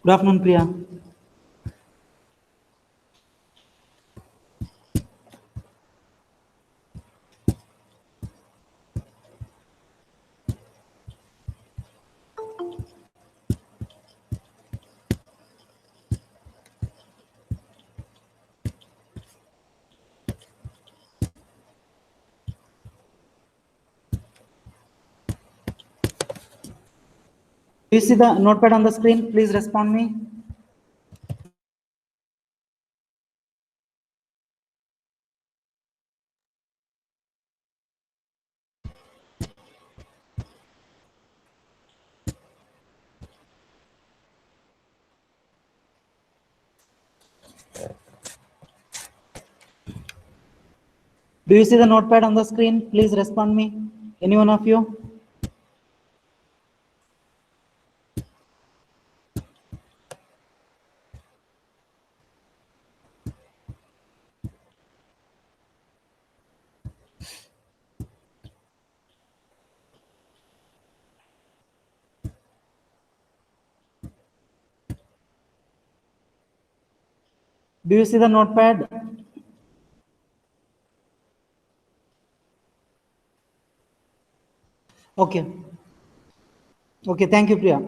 Good afternoon, Priya. Do you see the notepad on the screen? Please respond me. Do you see the notepad on the screen? Please respond me. Any one of you? Do you see the notepad? Okay. Okay, thank you, Priya.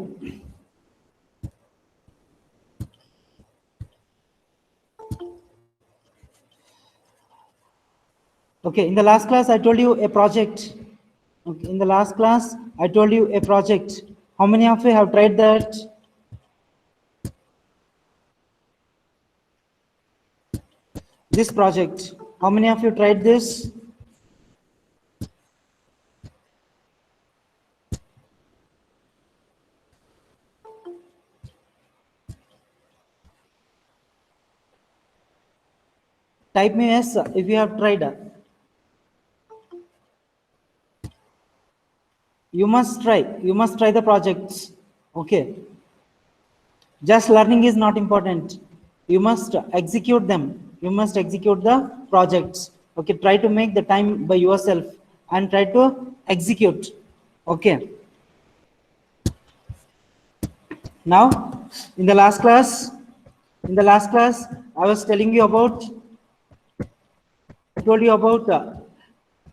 Okay, in the last class, I told you a project. Okay, in the last class, I told you a project. How many of you have tried that? This project. How many of you tried this? Type me yes if you have tried. You must try. You must try the projects. Okay. Just learning is not important. You must execute them. You must execute the projects. Okay. Try to make the time by yourself and try to execute. Okay. Now, in the last class, I was telling you about, I told you about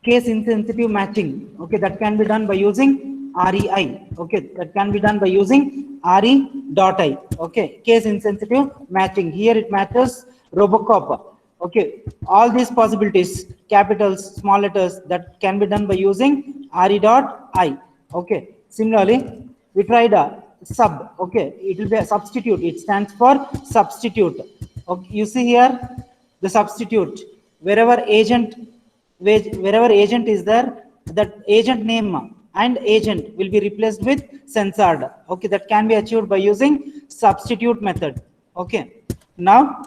case insensitive matching. Okay, that can be done by using REI. Okay, that can be done by using RE.I. Okay, case insensitive matching. Here it matches Robocop. Okay, all these possibilities, capitals, small letters, that can be done by using RE.I. Okay, similarly, we tried sub. Okay, it will be a substitute. It stands for substitute. Okay, you see here the substitute. Wherever agent is there, that agent name and agent will be replaced with censored. Okay, that can be achieved by using substitute method. Okay, now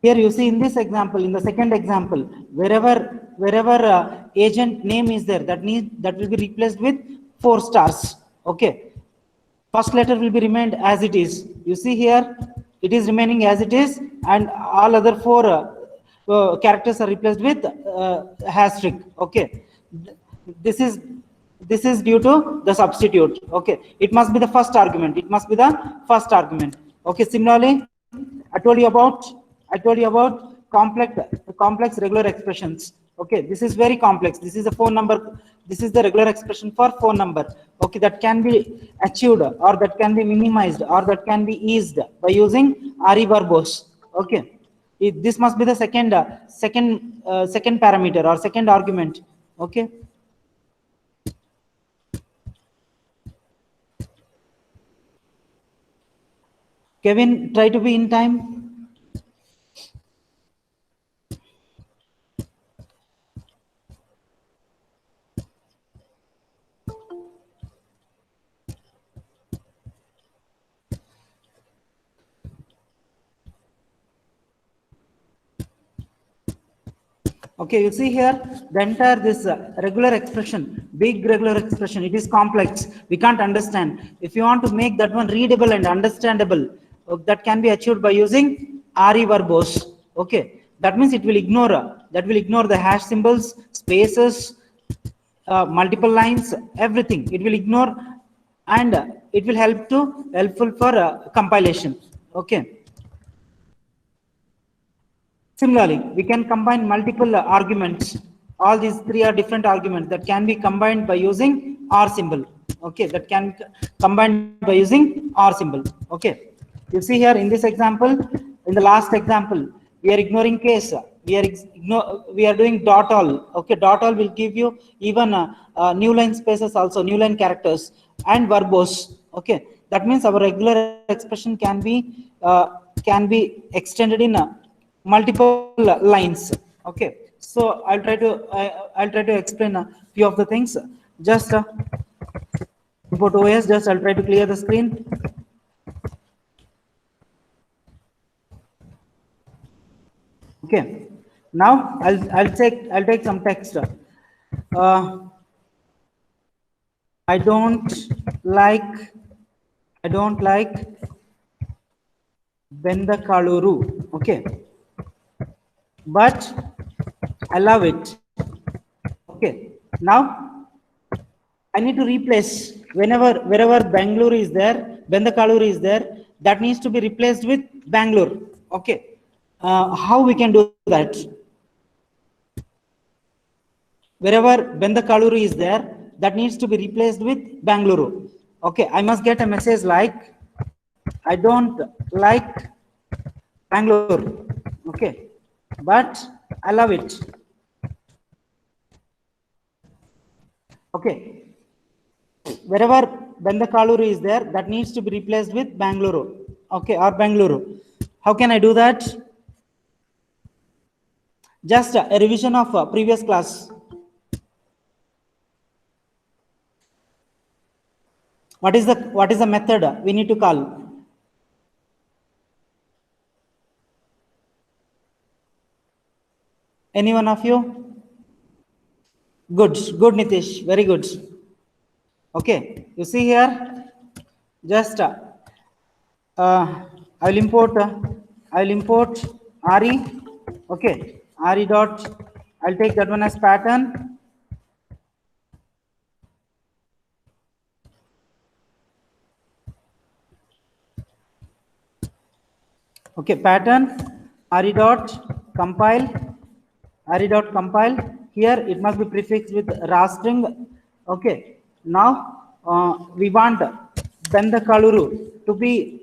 here you see in this example, in the second example, wherever agent name is there, that will be replaced with 4 stars. Okay, first letter will be remained as it is. You see here, it is remaining as it is, and all other 4 characters are replaced with asterisk. Okay, this is due to the substitute. Okay, it must be the first argument. It must be the first argument. Okay, similarly, I told you about complex regular expressions. Okay, this is very complex. This is a phone number. This is the regular expression for phone number. Okay, that can be achieved, or that can be minimized, or that can be eased by using RE verbose. Okay, this must be the second parameter or second argument. Okay. Kevin, try to be in time. Okay, you see here the entire this regular expression, big regular expression, it is complex. We can't understand. If you want to make that one readable and understandable, that can be achieved by using RE verbose. Okay, that means it will ignore the hash symbols, spaces, multiple lines, everything. It will ignore, and it will helpful for compilation. Okay. Similarly, we can combine multiple arguments. All these three are different arguments that can be combined by using R symbol. Okay, that can be combined by using R symbol. Okay, you see here in this example, in the last example, we are ignoring case. We are doing dot all. Okay, dot all will give you even new line spaces, also new line characters and verbose. Okay, that means our regular expression can be extended in multiple lines. Okay, so I'll try to explain a few of the things. Just import OS. Just I'll try to clear the screen. Okay, now I'll take some text. I don't like Bendakaluru. Okay, but I love it. Okay, now I need to replace wherever Bangalore is there, Bendakaluru is there, that needs to be replaced with Bangalore. Okay, how we can do that? Wherever Bendakaluru is there, that needs to be replaced with Bangalore. Okay, I must get a message like I don't like Bangalore. Okay, but I love it. Okay, wherever Bendakaluru is there, that needs to be replaced with Bangalore. Okay, or Bangalore. How can I do that? Just a revision of previous class. What is the method we need to call? Any one of you? Good, Nitish, very good. Okay, you see here, just I'll import RE. Okay, RE dot, I'll take that one as pattern. Okay, pattern RE dot compile. RE dot compile. Here it must be prefixed with raw string. Okay, now we want Bendakaluru to be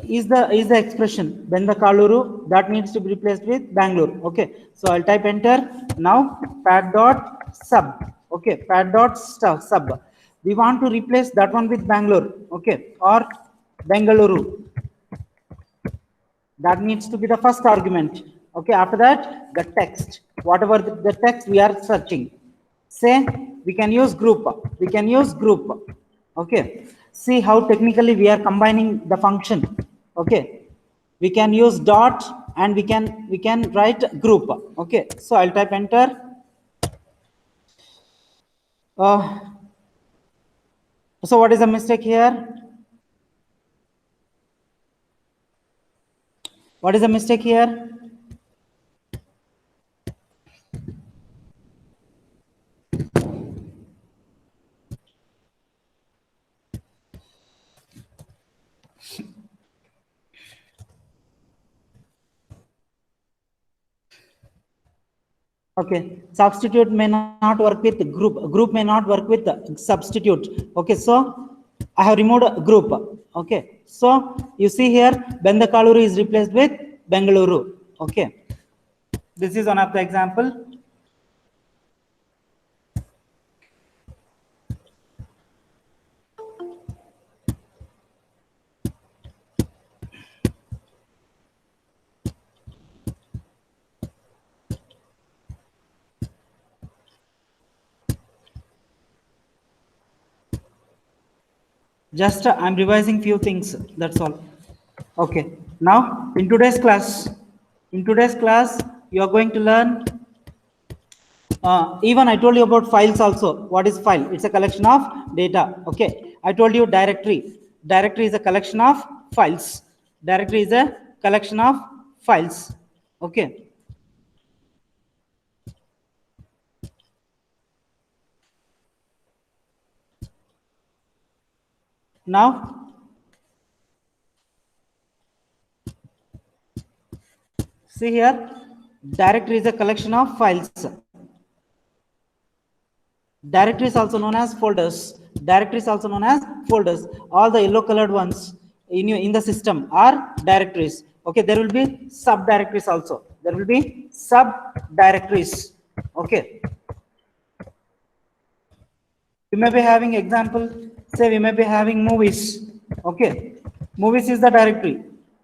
is the expression Bendakaluru that needs to be replaced with Bangalore. Okay, so I'll type enter. Now pad dot sub. Okay, pad dot sub. We want to replace that one with Bangalore. Okay, or Bengaluru. That needs to be the first argument. Okay, after that the text, whatever the text we are searching. Say we can use group. Okay, see how technically we are combining the function. Okay, we can use dot and we can write group. Okay, so I'll type enter. So what is the mistake here? What is the mistake here? Okay, substitute may not work with group may not work with substitute. Okay, so I have removed group. Okay, so you see here Bendakaluru is replaced with Bengaluru. Okay, this is one of the example. Just I'm revising few things, that's all. Okay, Now, in today's class, you are going to learn. Even I told you about files also. What is file? It's a collection of data. Okay. I told you directory. Directory is a collection of files. Directory is a collection of files. Okay. Now, see here, directory is a collection of files. Directory is also known as folders. Directory is also known as folders. All the yellow colored ones in the system are directories. Okay, there will be subdirectories also. There will be subdirectories. Okay. We may be having example, say we may be having movies. Okay. Movies is the directory.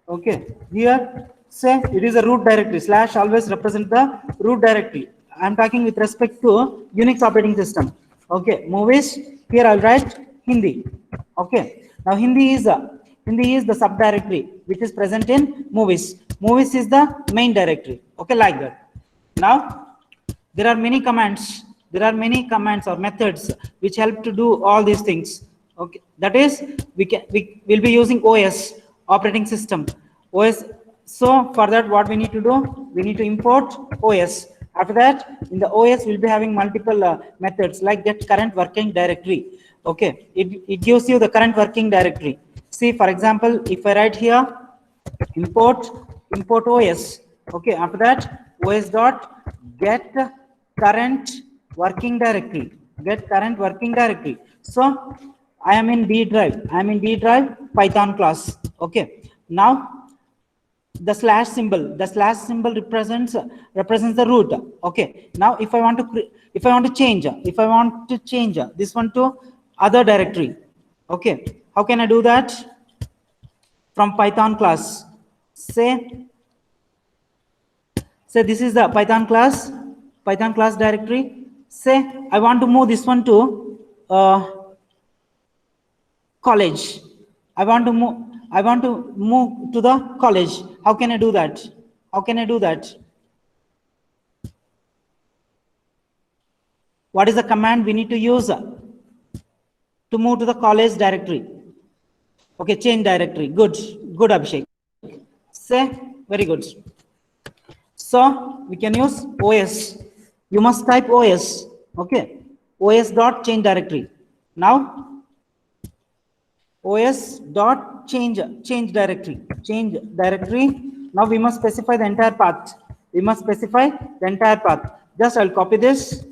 Okay. Here, say it is a root directory. Slash always represent the root directory. I am talking with respect to Unix operating system. Okay. Movies. Here I'll write Hindi. Okay. Now Hindi is the subdirectory which is present in movies. Movies is the main directory. Okay, like that. Now there are many commands or methods which help to do all these things. Okay, that is we will be using OS, operating system, OS. So for that, what we need to do, we need to import OS. After that, in the OS we'll be having multiple methods like get current working directory. Okay, it gives you the current working directory. See, for example, if I write here import OS. Okay, after that, OS dot get current working directory. Get current working directory. So I am in D drive. I am in D drive Python class. Okay. Now the slash symbol represents the root. Okay. Now if I want to change this one to other directory. Okay. How can I do that? From Python class. Say this is the Python class directory. Say I want to move this one to college. I want to move to the college. How can I do that? What is the command we need to use to move to the college directory? Okay, change directory. Good, Abhishek. Say very good. So we can use OS. You must type OS. Okay, OS dot change directory. Now OS dot change directory. Now we must specify the entire path. Just I'll copy this.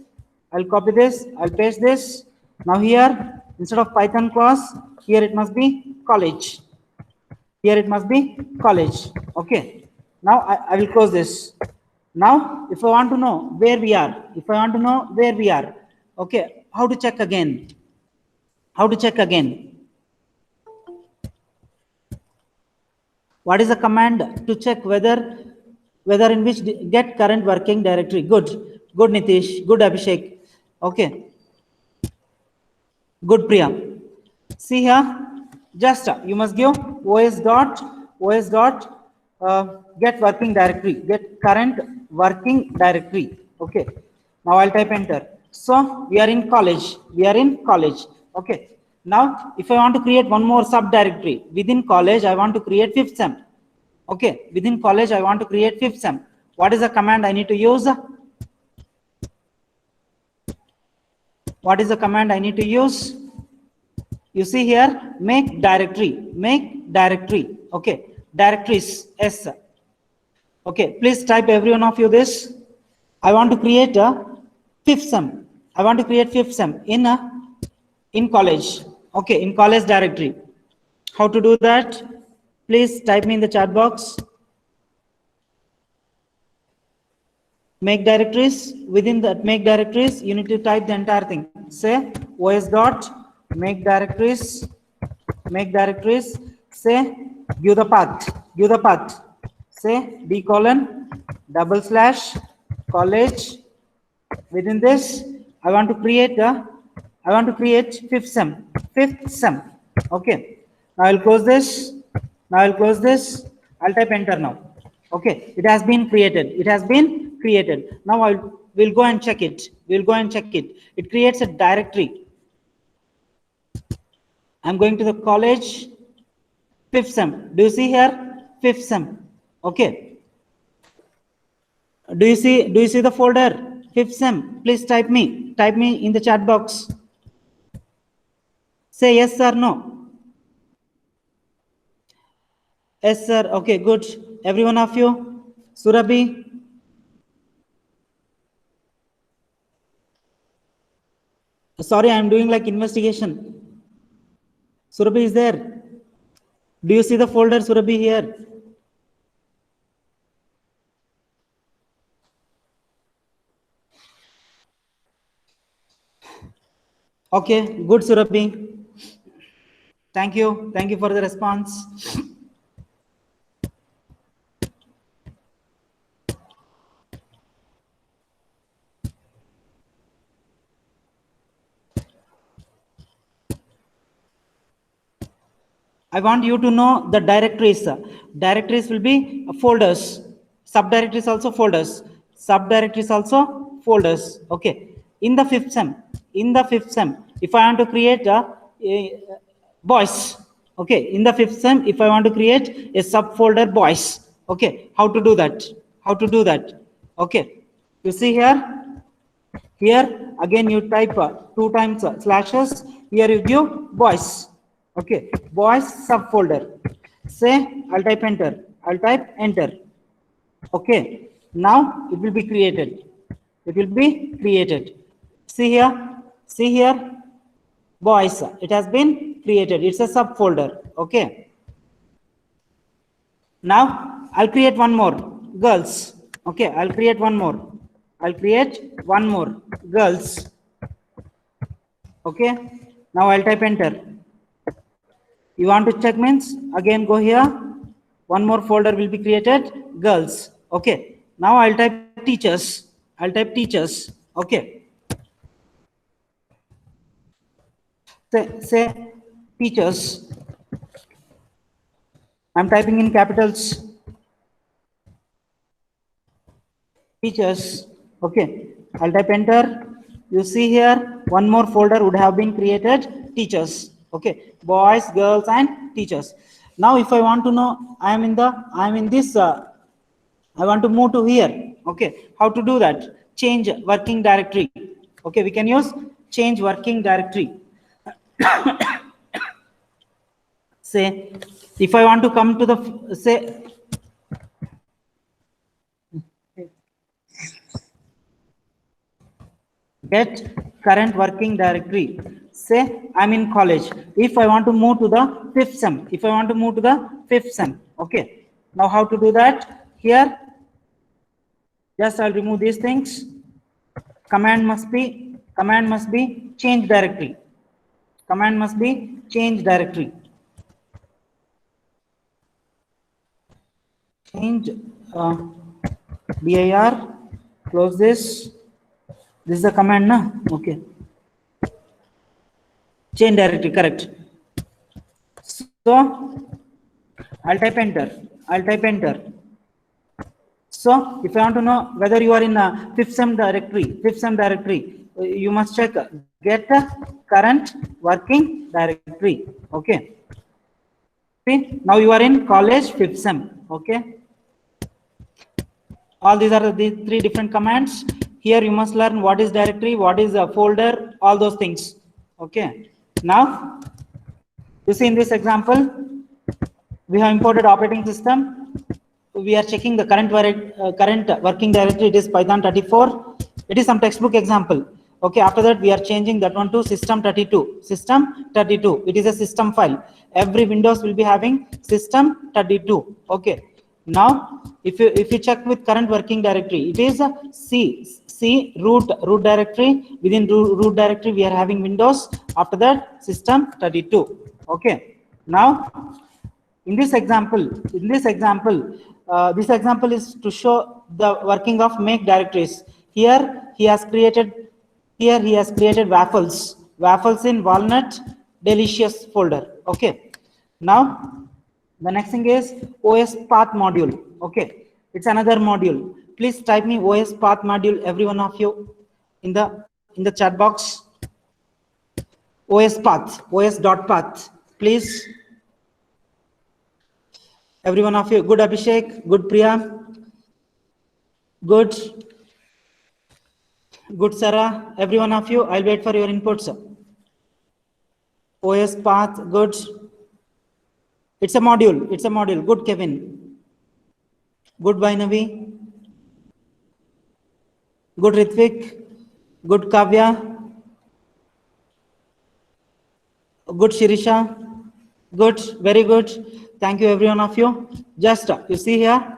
I'll paste this. Now here, instead of Python class, here it must be college. Okay. Now I will close this. Now, if I want to know where we are, okay, how to check again? What is the command to check whether in which get current working directory? Good Nitish, good Abhishek. Okay, good Priya. See here, just you must give OS dot get working directory, get current working directory. Okay, now I'll type enter. So we are in college. Okay. Now, if I want to create one more subdirectory within college, I want to create fifth sem. Okay, within college, I want to create fifth sem. What is the command I need to use? You see here, make directory. Okay, directories S. Okay, please type every one of you this. I want to create a fifth sem. In college. Okay, in college directory. How to do that? Please type me in the chat box. Make directories. Within that make directories, you need to type the entire thing. Say OS dot make directories. Say give the path. Say d : / college. Within this, I want to create fifth sem. Okay. Now I'll close this. I'll type enter now. Okay, it has been created. It has been created. Now we'll go and check it. We'll go and check it. It creates a directory. I'm going to the college, fifth sem. Do you see here? Fifth sem. Okay. Do you see the folder? Fifth sem. Please type me. Type me in the chat box. Say yes or no. Yes, sir. Okay, good. Every one of you. Surabhi. Sorry, I'm doing like investigation. Surabhi is there. Do you see the folder, Surabhi, here? Okay, good, Surabhi. Thank you. Thank you for the response. I want you to know the directories. Directories will be folders. Subdirectories also folders. Subdirectories also folders. Okay. In the fifth sem, if I want to create a boys, okay. In the fifth sem, if I want to create a subfolder boys, okay. How to do that? How to do that? Okay. You see here. Here again you type 2 times slashes. Here you give boys. Okay, boys subfolder. Say I'll type enter. I'll type enter. Okay, now it will be created. It will be created. See here. See here. Boys. It has been created. It's a subfolder. Okay. Now I'll create one more. Girls. Okay, I'll create one more. I'll create one more. Girls. Okay, now I'll type enter. You want to check means again go here. One more folder will be created. Girls. Okay, now I'll type teachers. I'll type teachers. Okay. Say teachers. I'm typing in capitals. Teachers. Okay, I'll type enter. You see here one more folder would have been created. Teachers. Okay, boys, girls, and teachers. Now if I want to know, I'm in this I want to move to here. Okay, how to do that? Change working directory. Okay, we can use change working directory. Say if I want to come to the say get current working directory. Say I'm in college. If I want to move to the fifth sem, okay. Now how to do that? Here, just I'll remove these things. Command must be change directory. Command must be change directory. Change dir. Close this. This is the command, na? Okay. Change directory, correct. So I'll type enter. So if I want to know whether you are in a fifth sem directory, you must check get current working directory. Okay. See, now you are in college fifth sem. Okay. All these are the 3 different commands. Here you must learn what is directory, what is a folder, all those things. Okay. Now you see in this example, we have imported operating system. We are checking the current working directory. It is Python 34. It is some textbook example. Okay, after that we are changing that one to system 32. System 32. It is a system file. Every Windows will be having system 32. Okay. Now, if you check with current working directory, it is a C root directory. Within root directory, we are having Windows. After that, system 32. Okay. Now, in this example, this example is to show the working of make directories. Here he has created waffles in walnut delicious folder. Okay. Now The next thing is OS path module. Okay, it's another module. Please type me OS path module, every one of you, in the chat box. OS path, OS dot path, please. Every one of you. Good Abhishek, good Priya, good Sarah. Every one of you, I'll wait for your inputs. OS path, good. It's a module. It's a module. Good Kevin. Good Vainavi. Good Ritvik. Good Kavya. Good Shirisha. Good. Very good. Thank you, every one of you. Just you see here.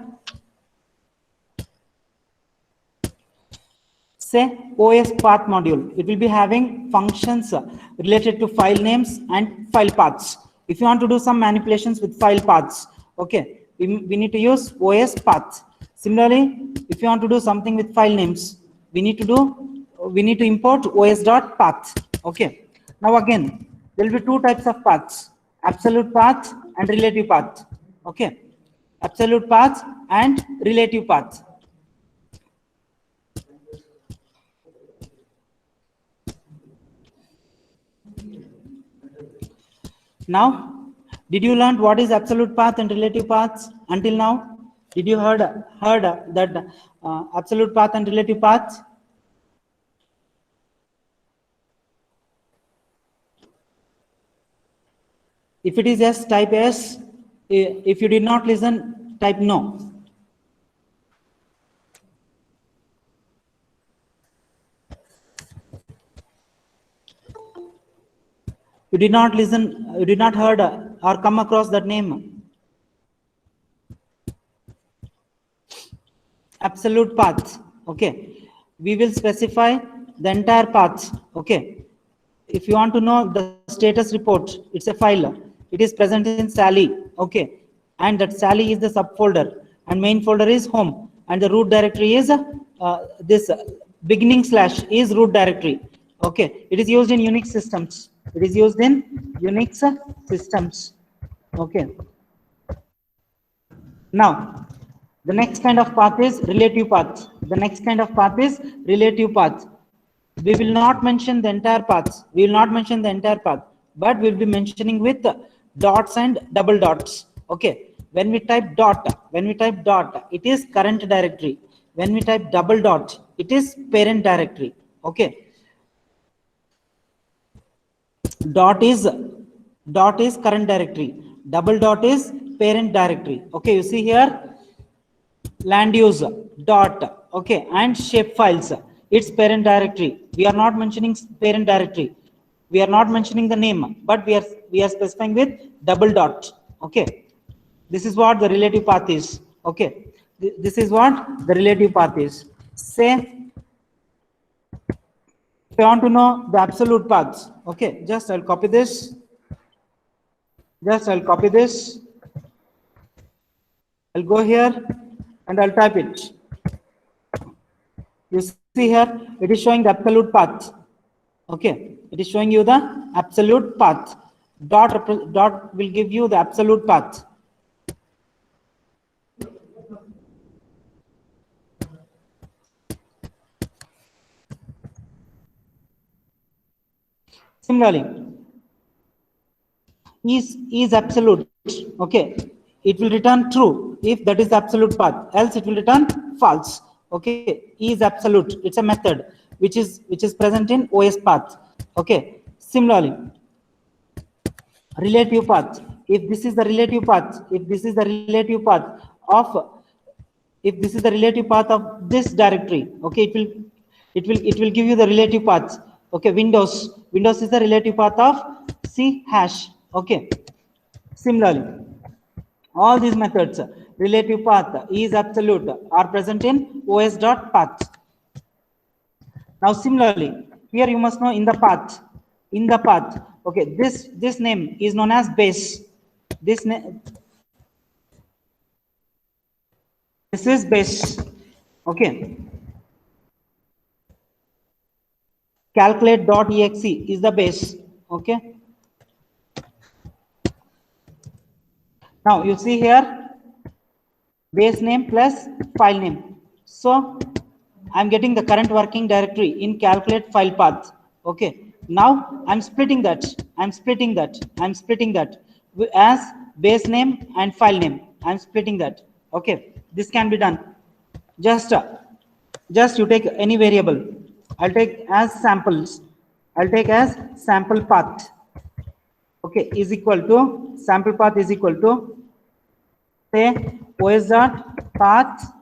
Say OS path module. It will be having functions related to file names and file paths. If you want to do some manipulations with file paths, okay, we need to use OS path. Similarly, if you want to do something with file names, we need to import os.path. Okay. Now again, there will be two types of paths: absolute path and relative path. Okay, absolute path and relative path. Now, did you learn what is absolute path and relative paths until now? Did you heard that absolute path and relative path? If it is yes, type yes. If you did not listen, type no. You did not listen, you did not heard or come across that name. Absolute path. Okay, we will specify the entire path. Okay, if you want to know the status report, it's a file. It is present in Sally. Okay, and that Sally is the subfolder, and main folder is home, and the root directory is this beginning slash is root directory. Okay, it is used in Unix systems. It is used in Unix systems. Okay. Now, the next kind of path is relative path. The next kind of path is relative path. We will not mention the entire paths. We will not mention the entire path, but we'll be mentioning with dots and double dots. Okay. When we type dot, it is current directory. When we type double dot, it is parent directory. Okay. Dot is current directory. Double dot is parent directory. Okay. You see here, land use dot, okay, and shape files, it's parent directory. We are not mentioning parent directory, we are not mentioning the name, but we are specifying with double dot. Okay, this is what the relative path is. Okay, this is what the relative path is. Say, if you want to know the absolute paths, okay, just I'll copy this, I'll go here and I'll type it. You see here, it is showing the absolute path. Okay, it is showing you the absolute path. Dot will give you the absolute path. Similarly, is absolute. Okay, it will return true if that is the absolute path. Else it will return false. Okay, is absolute. It's a method which is present in OS path. Okay. Similarly, relative path. If this is the relative path, of this directory, okay, it will give you the relative path. Okay, Windows is the relative path of C hash. Okay. Similarly, all these methods, relative path, is absolute, are present in os.path. Now, similarly, here you must know in the path, okay, this name is known as base. This is base. Okay. Calculate.exe is the base. Okay. Now you see here base name plus file name. So I'm getting the current working directory in calculate file path. Okay. Now I'm splitting that. I'm splitting that as base name and file name. I'm splitting that. Okay. This can be done. Just you take any variable. I'll take as samples. I'll take as sample path. Okay, is equal to sample path is equal to say os dot path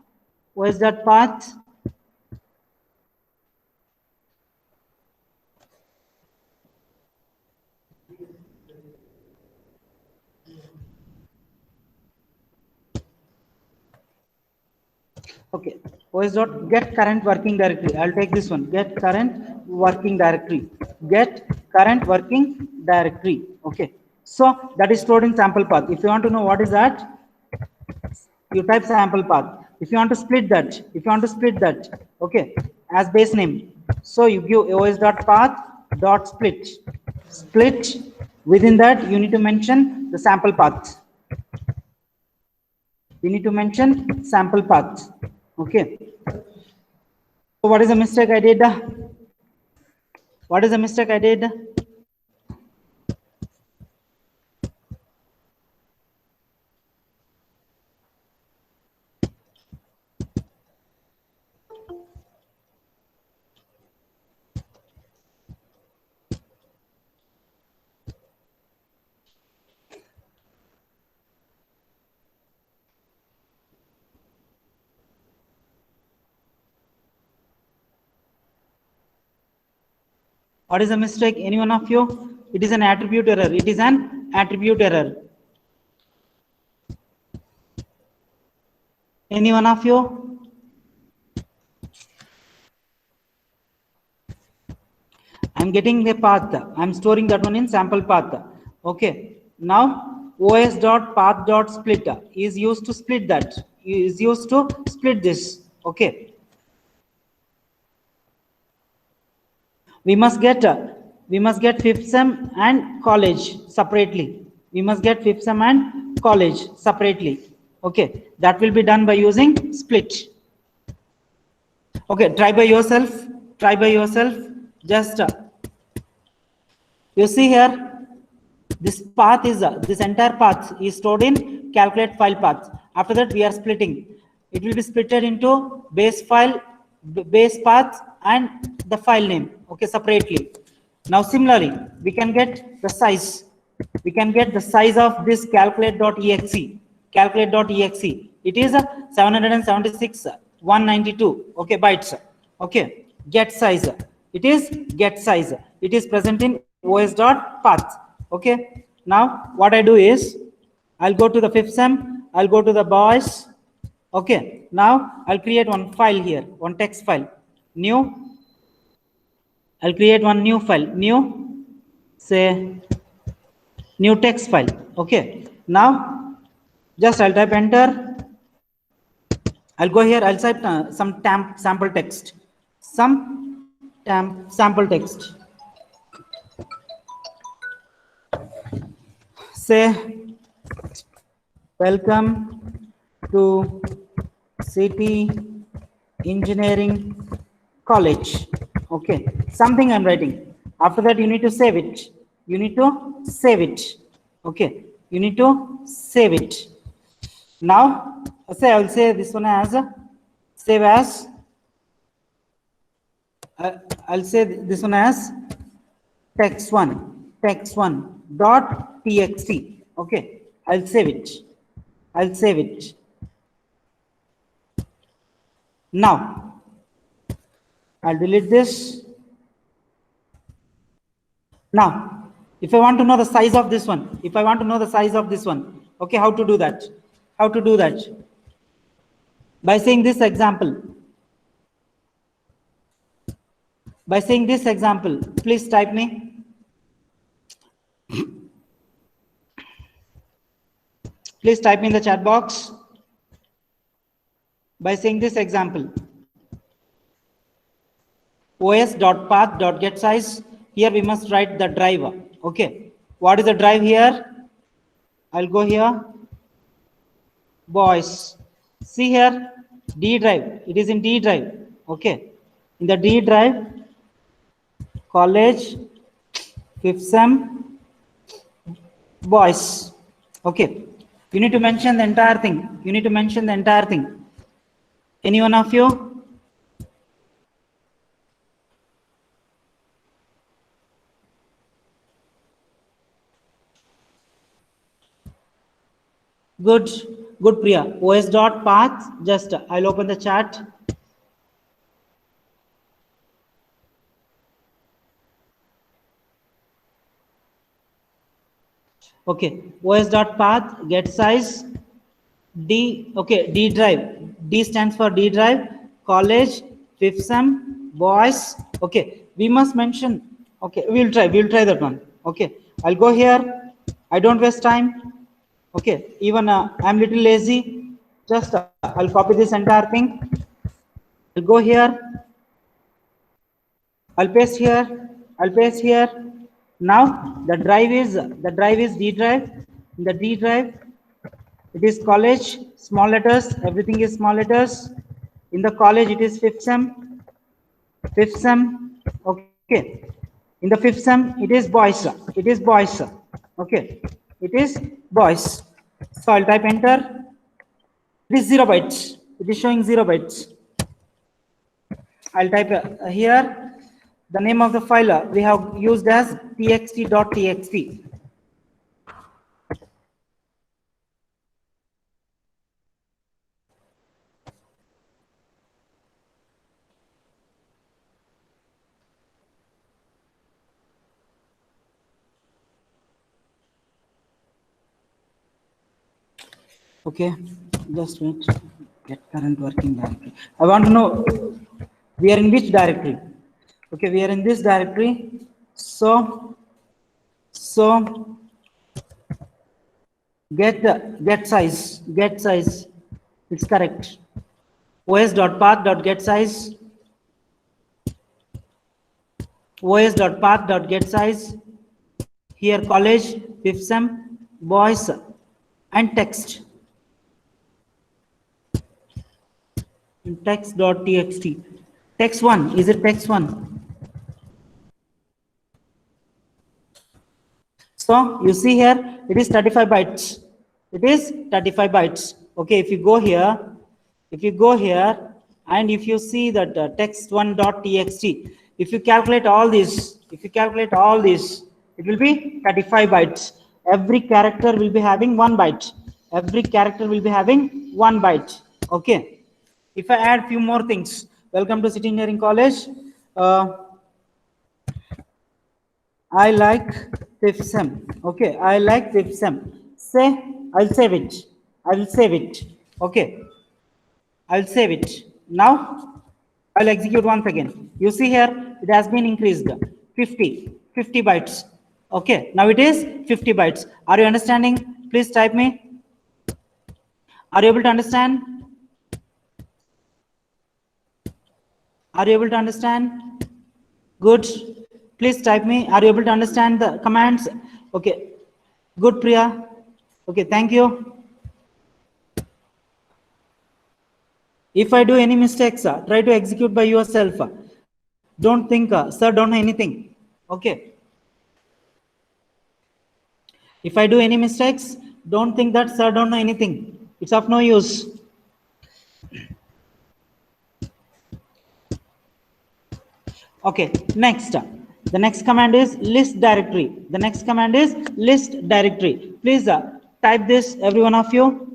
okay os dot get current working directory. I'll take this one, get current working directory. Okay, so that is stored in sample path. If you want to know what is that, you type sample path. If you want to split that, okay, as base name, so you give os dot path dot split. Within that you need to mention the sample path. Okay, so what is the mistake I did? What is the mistake? Any one of you? It is an attribute error. Any one of you? I'm getting the path. I'm storing that one in sample path. Okay. Now os dot path dot split is used to split that. This. Okay. We must get fifth sem and college separately. Okay, that will be done by using split. Okay, try by yourself. Just you see here, this entire path is stored in calculate file path. After that, we are splitting. It will be splitted into base path and the file name, okay, separately. Now similarly, we can get the size of this calculate.exe. It is a 776 192, okay, bytes. Okay, get size, it is present in os.path. Okay, now what I do is I'll go to the fifth sem, I'll go to the boys. Okay, now I'll create one file here, one text file, new. I'll create one new file, new text file. Okay, now just I'll type enter. I'll go here, I'll type some sample text. Say welcome to City Engineering College. Okay, something I'm writing. After that, you need to save it. Okay, you need to save it. Now, say I will say this one as save as. I'll say this one as text1.txt. Okay, I'll save it. Now I'll delete this. Now if I want to know the size of this one, okay, how to do that? By saying this example, please type me. Please type me in the chat box. By saying this example, os.path.getSize, here we must write the drive. Okay, what is the drive here? I'll go here. boys. See here, D drive. It is in D drive. Okay. In the D drive, college, fifth sem, boys. Okay. You need to mention the entire thing. You need to mention the entire thing. Any one of you? Good. Good, Priya. OS dot path. Just I'll open the chat. Okay. OS dot path. Get size. D. Okay. D drive. D stands for D drive. College. Fifth sem. Boys. Okay. We must mention. Okay. We'll try. We'll try that one. Okay. I'll go here. I don't waste time. Okay. Even I'm little lazy. Just I'll copy this entire thing. I'll go here. I'll paste here. I'll paste here. Now the drive is D drive. In the D drive, it is college, small letters. Everything is small letters. In the college, it is fifth sem. Fifth sem. Okay. In the fifth sem, it is boys. It is boys. Okay. It is boys. So I'll type enter. It is 0 bytes. It is showing 0 bytes. I'll type here the name of the file we have used as txt.txt. Okay, just wait. Get current working directory. I want to know we are in which directory. Okay, we are in this directory. So get size. It's correct. os.path.getSize. os.path.getSize. Here college, fifth sem, boys, and text. Text.txt. Text 1. Is it text 1? So you see here, it is 35 bytes. It is 35 bytes. Okay, if you go here, and if you see that text1.txt, if you calculate all this, it will be 35 bytes. Every character will be having 1 byte. Okay. If I add few more things, welcome to City Engineering College. I like fifth sem. Okay, I like fifth sem. Say, I'll save it. Okay, I'll save it. Now, I'll execute once again. You see here, it has been increased 50 bytes. Okay, now it is 50 bytes. Are you understanding? Please type me. Are you able to understand? Good. Please type me. Are you able to understand the commands? Okay. Good, Priya. Okay, thank you. If I do any mistakes, try to execute by yourself. Don't think, sir, don't know anything. Okay. If I do any mistakes, don't think that, sir, don't know anything. It's of no use. Okay, next. The next command is list directory. Please type this, every one of you.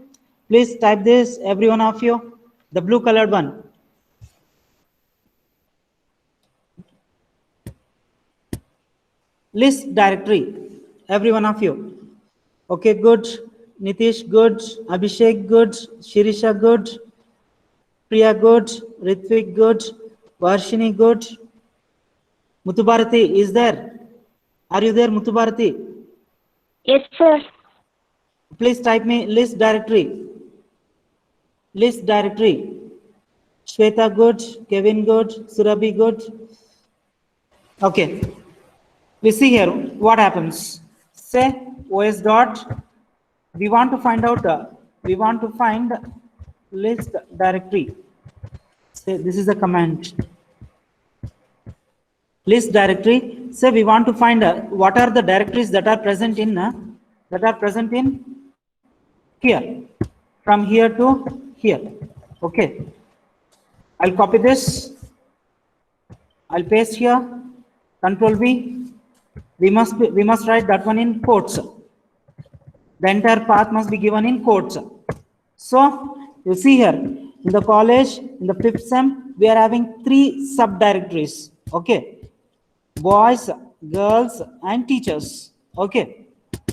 The blue colored one. List directory, every one of you. Okay, good. Nitish, good. Abhishek, good. Shirisha, good. Priya, good. Ritvik, good. Varshini, good. Muthubarati is there. Are you there, Muthubarati? Yes, sir. Please type me list directory. Shweta, good. Kevin, good. Surabhi, good. Okay. We see here what happens. Say OS dot. We want to find out we want to find list directory. Say this is a command. List directory. Say we want to find what are the directories that are present in here, from here to here. Okay, I'll copy this, I'll paste here, Control V. We must write that one in quotes. The entire path must be given in quotes. So you see here in the college, in the 5th sem, we are having 3 subdirectories. Okay, boys, girls, and teachers. Okay,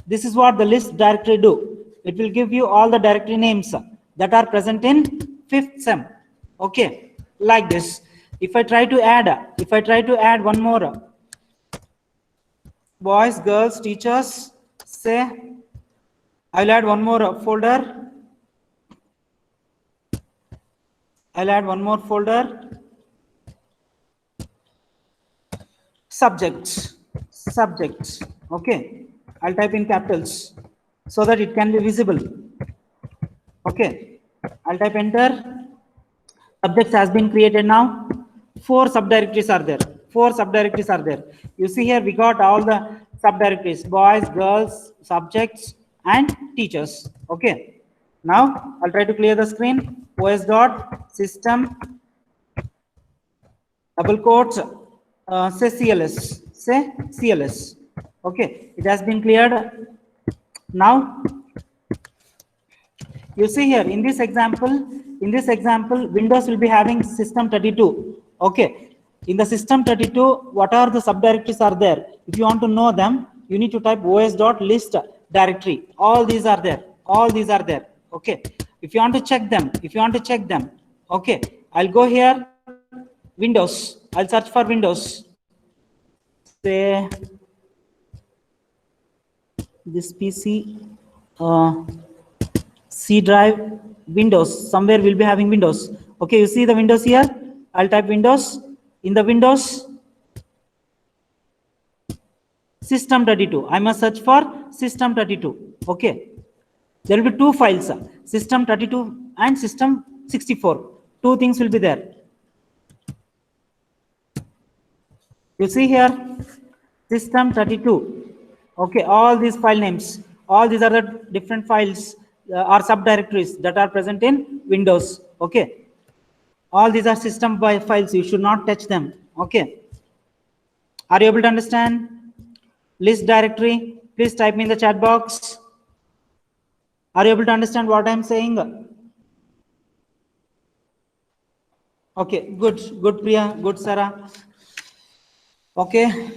this is what the list directory do. It will give you all the directory names that are present in 5th sem. Okay, like this. If I try to add one more, boys, girls, teachers, say I'll add one more folder. I'll add one more folder. Subjects. Okay, I'll type in capitals so that it can be visible. Okay, I'll type enter. Subjects has been created now. 4 subdirectories are there. You see here we got all the subdirectories: boys, girls, subjects, and teachers. Okay, now I'll try to clear the screen. OS dot system double quotes say CLS. Okay, it has been cleared. Now you see here in this example, Windows will be having system32. Okay, in the system32, what are the subdirectories are there? If you want to know them, you need to type os.list directory. All these are there. Okay, if you want to check them, okay, I'll go here, Windows. I'll search for Windows. Say this PC. C drive, Windows, somewhere we'll be having Windows. Okay, you see the Windows here. I'll type Windows. In the Windows system32, I must search for system32. Okay, there will be 2 files, system32 and system64. 2 things will be there. You see here system32. Okay, all these file names, all these are the different files are subdirectories that are present in Windows. Okay, all these are system by files. You should not touch them. Okay, are you able to understand? List directory, please type me in the chat box. Are you able to understand what I'm saying? Okay, good Priya, good Sarah. Okay,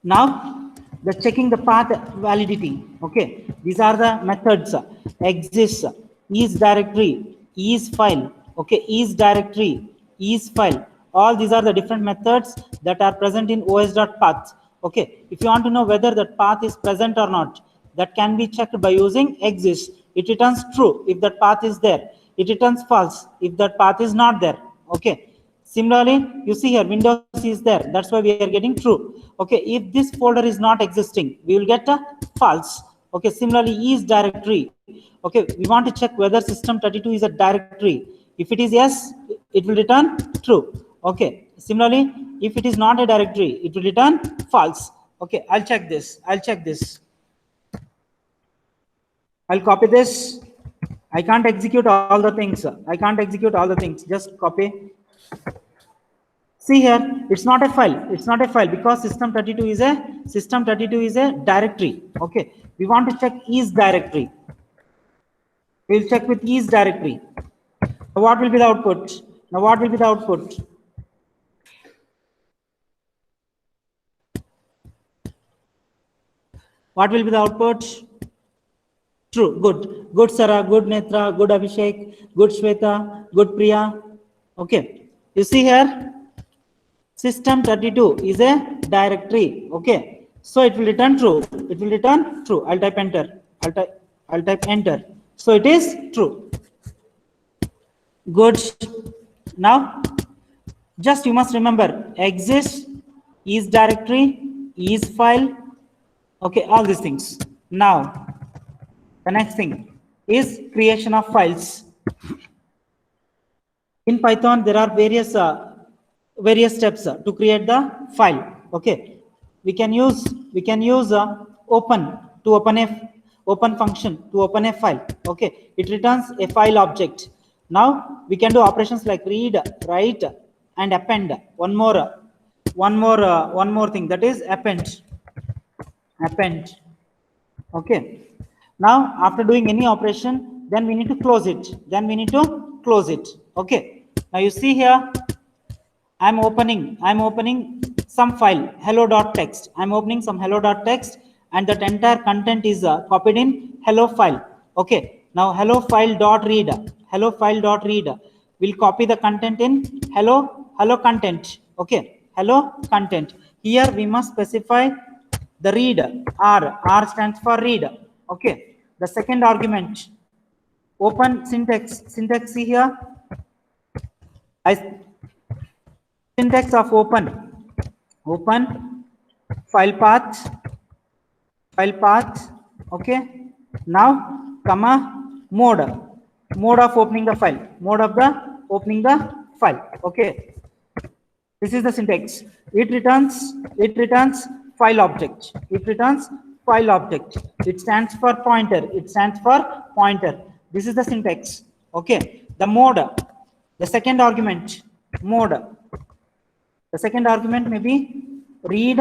now the checking the path validity. Okay, these are the methods: exists, is directory, is file. Okay, is directory, is file. All these are the different methods that are present in os.path. Okay, if you want to know whether that path is present or not, that can be checked by using exists. It returns true if that path is there. It returns false if that path is not there. Okay. Similarly, you see here Windows is there. That's why we are getting true. Okay, if this folder is not existing, we will get a false. Okay, similarly, is directory. Okay, we want to check whether system32 is a directory. If it is yes, it will return true. Okay, similarly, if it is not a directory, it will return false. Okay, I'll check this. I'll copy this. I can't execute all the things. Just copy. See here, it's not a file because system32 is a directory. Okay, we want to check is directory. We'll check with is directory. Now what will be the output? What will be the output? True. Good Sarah, good Netra, good Abhishek, good Shweta, good Priya. Okay, you see here system32 is a directory. Okay, so it will return true. I'll type enter. So it is true. Good. Now just you must remember exists, is directory, is file. Okay, all these things. Now The next thing is creation of files. In Python, there are various steps to create the file. Okay, we can use open to open function to open a file. Okay, it returns a file object. Now we can do operations like read, write, and append. One more thing, that is append. Okay, now after doing any operation, then we need to close it. Okay, now you see here, I'm opening some file, hello.txt. I'm opening some hello.txt, and that entire content is copied in hello file. Okay, now hello file dot read will copy the content in hello content. Okay, hello content. Here we must specify the read. R stands for read. Okay, the second argument, open syntax. See here, syntax of open file path. Okay, now comma mode of opening the file, opening the file. Okay, this is the syntax. It returns file object. It stands for pointer. This is the syntax. Okay, the mode, the second argument, mode. The second argument may be read,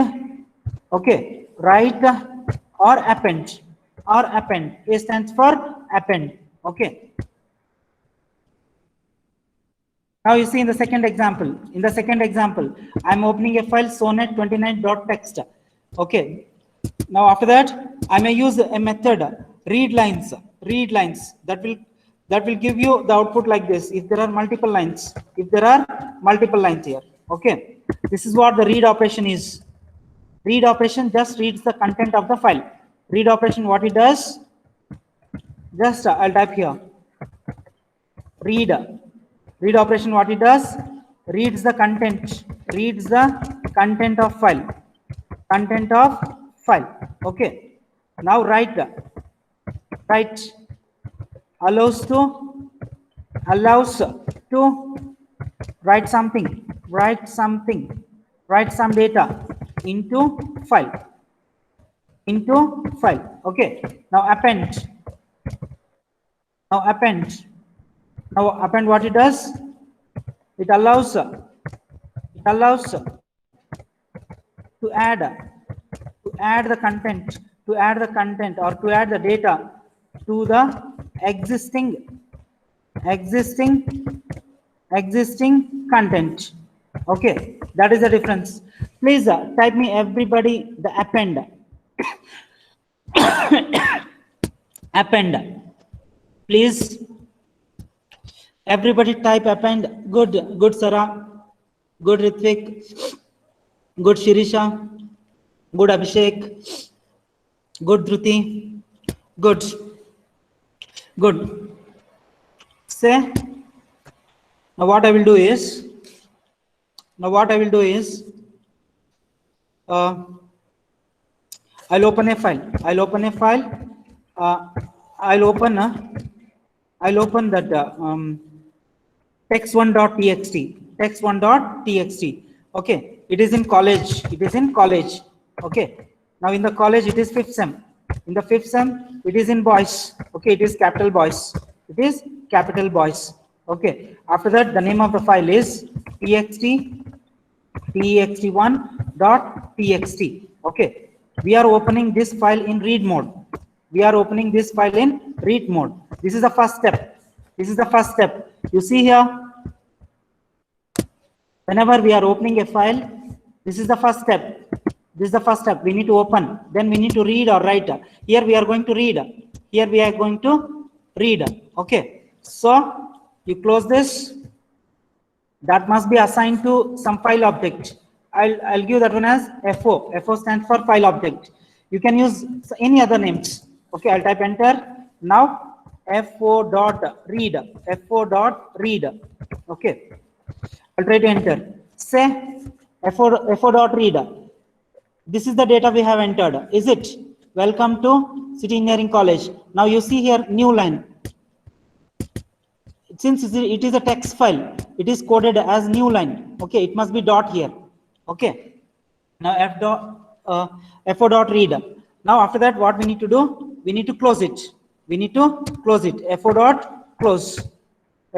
okay, write, or append. A stands for append. Okay. Now you see in the second example, I'm opening a file sonnet29.txt. Okay. Now after that, I may use a method read lines. That will give you the output like this. If there are multiple lines here. Okay. This is what the read operation is. Read operation just reads the content of the file. Read operation, what it does, just I'll type here. Read operation, what it does, reads the content of file. Okay. Now write allows to write some data into file. Okay. Now append, what it does, it allows to add the content or to add the data to the existing content. Okay, that is the difference. Please type me everybody the append. Append, please. Everybody type append. Good Sarah, good Ritvik, good Shirisha, good Abhishek, good Dhruti, good. Say, now what I will do is, I'll open a file. I'll open that text1.txt. Okay, it is in college. Okay, now in the college it is 5th sem. In the 5th sem it is in boys. Okay, it is capital boys. Okay, after that the name of the file is text1.txt. Okay, we are opening this file in read mode. This is the first step. You see here, whenever we are opening a file, this is the first step. We need to open, then we need to read or write. Here we are going to read. Okay, so you close this. That must be assigned to some file object. I'll give that one as FO. FO stands for file object. You can use any other names. Okay, I'll type enter. Now FO.read. Okay, I'll try to enter. Say FO.read. This is the data we have entered. Is it? Welcome to City Engineering College. Now you see here new line. Since it is a text file, it is coded as new line. Okay, it must be dot here. Okay. Now fo dot read. Now after that, what we need to do? We need to close it. We need to close it. Fo dot close.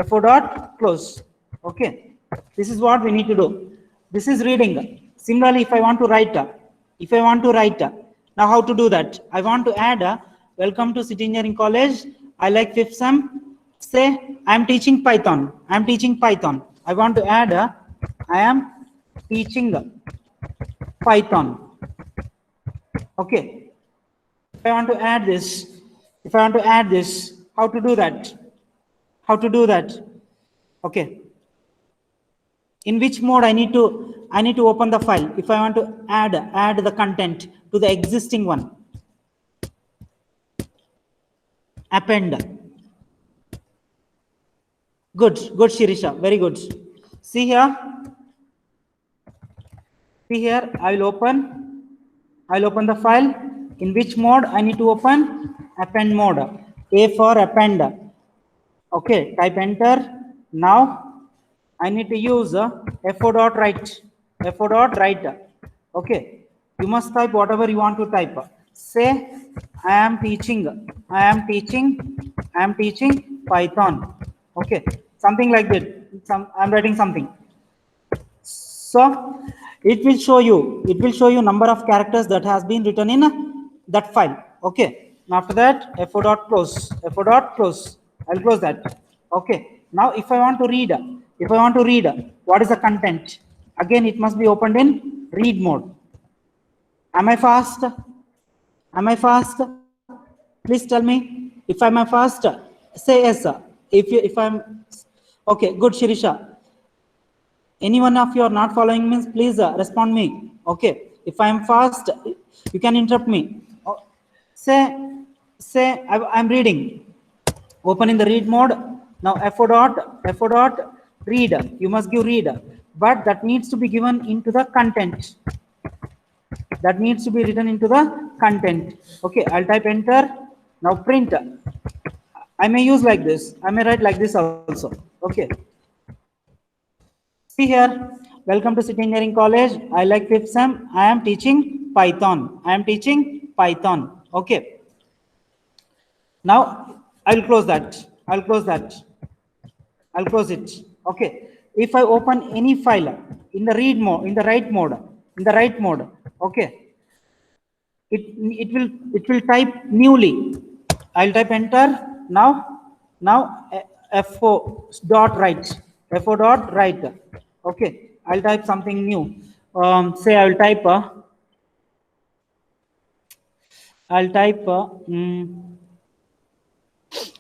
Fo dot close. Okay. This is what we need to do. This is reading. Similarly, if I want to write, now how to do that? I want to add welcome to City Engineering College. I like fifth sem. Say I am teaching Python. I am teaching Python. I want to add I am teaching Python. Okay. If I want to add this, how to do that? How to do that? Okay. In which mode I need to open the file? If I want to add the content to the existing one, append. Good, Shirisha, very good. See here, I will open the file. In which mode I need to open? Append mode. A for append. Okay, type enter. Now I need to use fo dot write. Okay, you must type whatever you want to type. Say I am teaching Python. Okay, something like that. I'm writing something. So it will show you number of characters that has been written in that file. Okay. Now after that, fo dot close. I'll close that. Okay. Now if I want to read, what is the content? Again, it must be opened in read mode. Am I fast? Please tell me if I'm fast. Say yes. If I'm okay, good, Shirisha. Any one of you are not following means please respond me. Okay, if I am fast, you can interrupt me. Say I'm reading. Open in the read mode. Now fo dot read. You must give read, but that needs to be given into the content. That needs to be written into the content. Okay, I'll type enter. Now print. I may use like this. I may write like this also. Okay. See here, welcome to City Engineering College. I like fifth sem. I am teaching Python. Okay. Now I'll close that. I'll close it. Okay. If I open any file in the read mode, in the write mode, okay, it will type newly. I'll type enter. Now fo dot write. Okay, I'll type something new. Say I'll type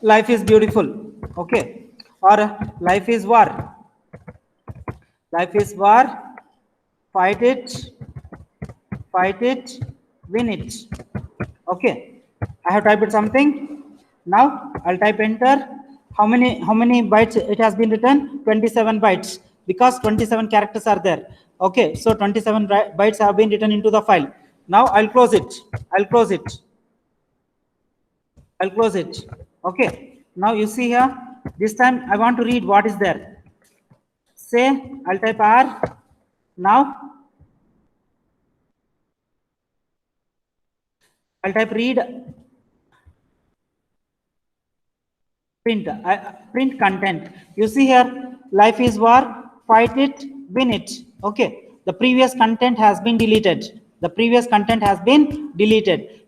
life is beautiful. Okay, or life is war. Fight it, win it. Okay, I have typed something. Now I'll type enter. How many bytes it has been written? 27 bytes, because 27 characters are there. Okay, so 27 bytes have been written into the file. Now I'll close it. Okay, now you see here, this time I want to read what is there. Say I'll type R. Now I'll type read. Print content. You see here, life is war, fight it, win it. Okay, the previous content has been deleted.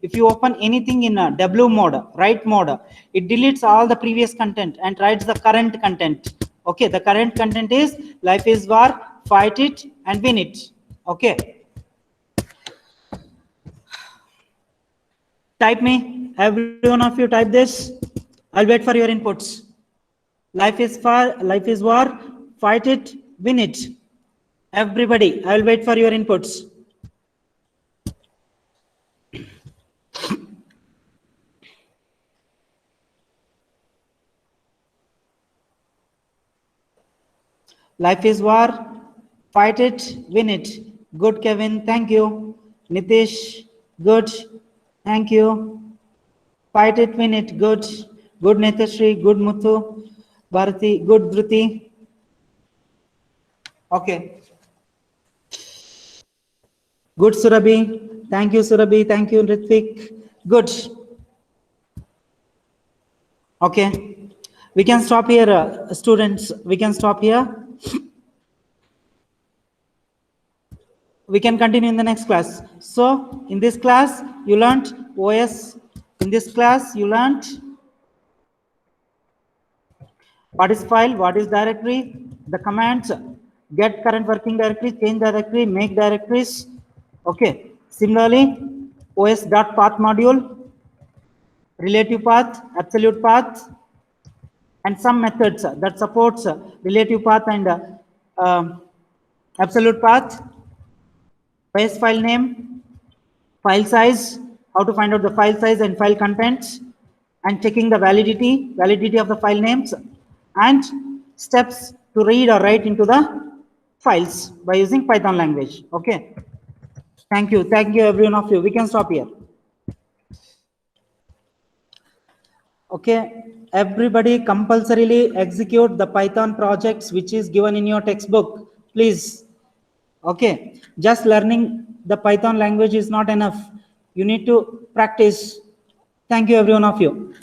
If you open anything in a W mode, write mode, it deletes all the previous content and writes the current content. Okay, the current content is life is war, fight it and win it. Okay, type me. Every one of you type this. I'll wait for your inputs. Life is war, fight it, win it. Everybody, I'll wait for your inputs. Life is war, fight it, win it. Good, Kevin, thank you. Nitish, good. Thank you. 5 minutes. Good. Good Netashri. Good Muthu. Bharati. Good Dhruti. Okay. Good Surabhi. Thank you Surabhi. Thank you Ritvik. Good. Okay. We can stop here, students. We can stop here. We can continue in the next class. So, in this class, you learned OS. In this class, you learned what is file, what is directory, the commands, get current working directory, change directory, make directories. Okay. Similarly, os.path module, relative path, absolute path, and some methods that supports relative path and absolute path, base file name, file size, how to find out the file size and file contents, and checking the validity of the file names, and steps to read or write into the files by using Python language. Okay. Thank you every one of you. We can stop here. Okay, everybody compulsorily execute the Python projects which is given in your textbook, please. Okay, just learning the Python language is not enough. You need to practice. Thank you every one of you.